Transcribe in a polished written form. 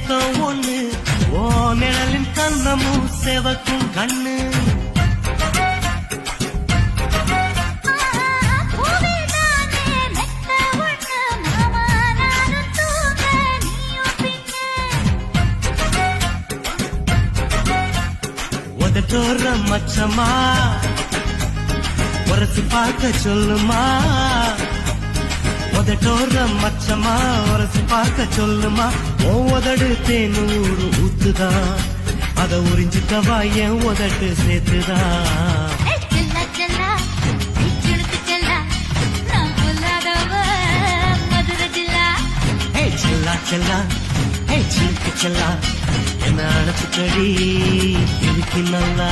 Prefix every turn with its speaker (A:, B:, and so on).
A: முத்தம் ஒண்ணு ஓ நிழலின் கண்ணமும் செவக்கும் கண்ணு உதட்டோர மச்சமா உரசி பார்க்க சொல்லுமா உதட்டோர மச்சமா உரசி பார்க்க சொல்லுமா உதடு தேனூறு ஊத்துதா அத உறிஞ்சிக்கவா என் உதட்டு சேர்த்துதா செல்லா செல்லா சிலுக்கு செல்லா என்ன அழைச்சுக்கடி இதுக்கு நல்லா